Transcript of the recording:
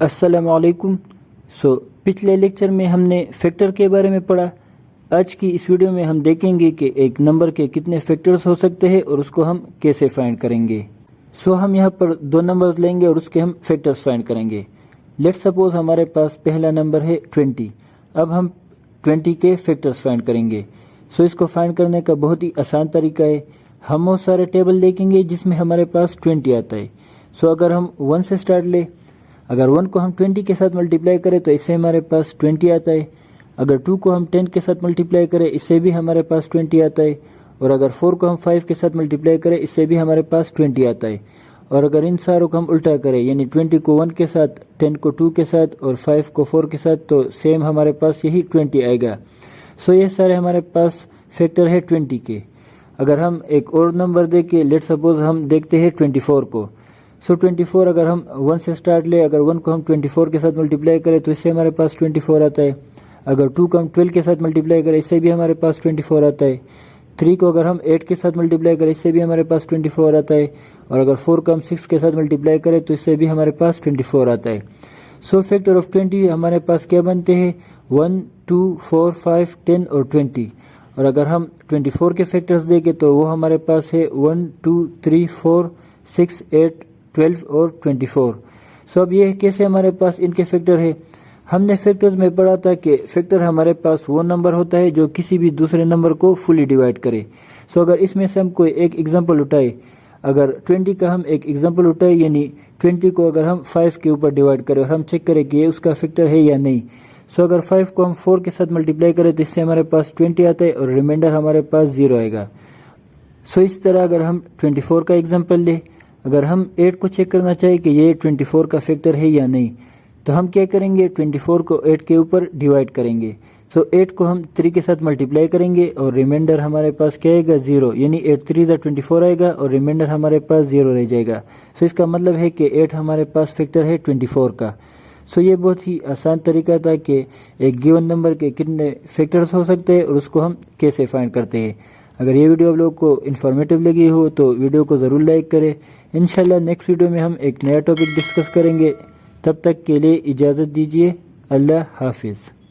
السلام علیکم۔ پچھلے لیکچر میں ہم نے فیکٹر کے بارے میں پڑھا۔ آج کی اس ویڈیو میں ہم دیکھیں گے کہ ایک نمبر کے کتنے فیکٹرز ہو سکتے ہیں اور اس کو ہم کیسے فائنڈ کریں گے۔ ہم یہاں پر دو نمبرز لیں گے اور اس کے ہم فیکٹرز فائنڈ کریں گے۔ لیٹ سپوز ہمارے پاس پہلا نمبر ہے 20۔ اب ہم 20 کے فیکٹرز فائنڈ کریں گے۔ اس کو فائنڈ کرنے کا بہت ہی آسان طریقہ ہے۔ ہم وہ سارے ٹیبل دیکھیں گے جس میں ہمارے پاس 20 آتا ہے۔ اگر ہم 1 سے سٹارٹ لیں، اگر 1 کو ہم 20 کے ساتھ ملٹیپلائی کریں تو اس سے ہمارے پاس 20 آتا ہے۔ اگر 2 کو ہم 10 کے ساتھ ملٹیپلائی کریں اس سے بھی ہمارے پاس 20 آتا ہے۔ اور اگر 4 کو ہم 5 کے ساتھ ملٹیپلائی کریں اس سے بھی ہمارے پاس 20 آتا ہے۔ اور اگر ان ساروں کو ہم الٹا کریں، یعنی 20 کو 1 کے ساتھ، 10 کو 2 کے ساتھ اور 5 کو 4 کے ساتھ، تو سیم ہمارے پاس یہی 20 آئے گا۔ یہ سارے ہمارے پاس فیکٹر ہے 20 کے۔ اگر ہم ایک اور نمبر دیکھیں، لیٹ سپوز ہم دیکھتے ہیں 24 کو۔ 24 اگر ہم 1 سے سٹارٹ لیں، اگر 1 کو ہم 24 کے ساتھ ملٹیپلائی کریں تو اس سے ہمارے پاس 24 آتا ہے۔ اگر 2 کو ہم 12 کے ساتھ ملٹیپلائی کریں اس سے بھی ہمارے پاس 24 آتا ہے۔ 3 کو اگر ہم 8 کے ساتھ ملٹیپلائی کریں اس سے بھی ہمارے پاس 24 آتا ہے۔ اور اگر 4 کو ہم 6 کے ساتھ ملٹیپلائی کریں تو اس سے بھی ہمارے پاس 24 آتا ہے۔ فیکٹر آف 20 ہمارے پاس کیا بنتے ہیں؟ 1 2 4 5 10 اور 20۔ اور اگر ہم 24 کے فیکٹرز دیکھیں تو وہ ہمارے پاس ہے 1 2 3 4 6 8 12 اور 24۔ اب یہ کیسے ہمارے پاس ان کے فیکٹر ہے؟ ہم نے فیکٹرز میں پڑھا تھا کہ فیکٹر ہمارے پاس وہ نمبر ہوتا ہے جو کسی بھی دوسرے نمبر کو فلی ڈیوائڈ کرے۔ اگر اس میں سے ہم کوئی ایک ایگزامپل اٹھائے، اگر 20 کا ہم ایک ایگزامپل اٹھائے، یعنی 20 کو اگر ہم 5 کے اوپر ڈیوائڈ کریں اور ہم چیک کریں کہ یہ اس کا فیکٹر ہے یا نہیں، اگر 5 کو ہم 4 کے ساتھ ملٹیپلائی کریں تو اس سے ہمارے پاس 20 آتا ہے اور ریمائنڈر ہمارے پاس 0 آئے گا۔ اس طرح اگر ہم 24 کا ایگزامپل لیں، اگر ہم 8 کو چیک کرنا چاہیں کہ یہ 24 کا فیکٹر ہے یا نہیں، تو ہم کیا کریں گے؟ 24 کو 8 کے اوپر ڈیوائڈ کریں گے۔ 8 کو ہم 3 کے ساتھ ملٹیپلائی کریں گے اور ریمائنڈر ہمارے پاس کیا آئے گا؟ 0، یعنی 8 3 24 آئے گا اور ریمائنڈر ہمارے پاس 0 رہ جائے گا۔ اس کا مطلب ہے کہ 8 ہمارے پاس فیکٹر ہے 24 کا۔ یہ بہت ہی آسان طریقہ تھا کہ ایک گیون نمبر کے کتنے فیکٹرز ہو سکتے ہیں اور اس کو ہم کیسے فائنڈ کرتے ہیں۔ اگر یہ ویڈیو آپ لوگوں کو انفارمیٹیو لگی ہو تو ویڈیو کو ضرور لائک کریں۔ انشاءاللہ نیکسٹ ویڈیو میں ہم ایک نیا ٹاپک ڈسکس کریں گے۔ تب تک کے لیے اجازت دیجیے۔ اللہ حافظ۔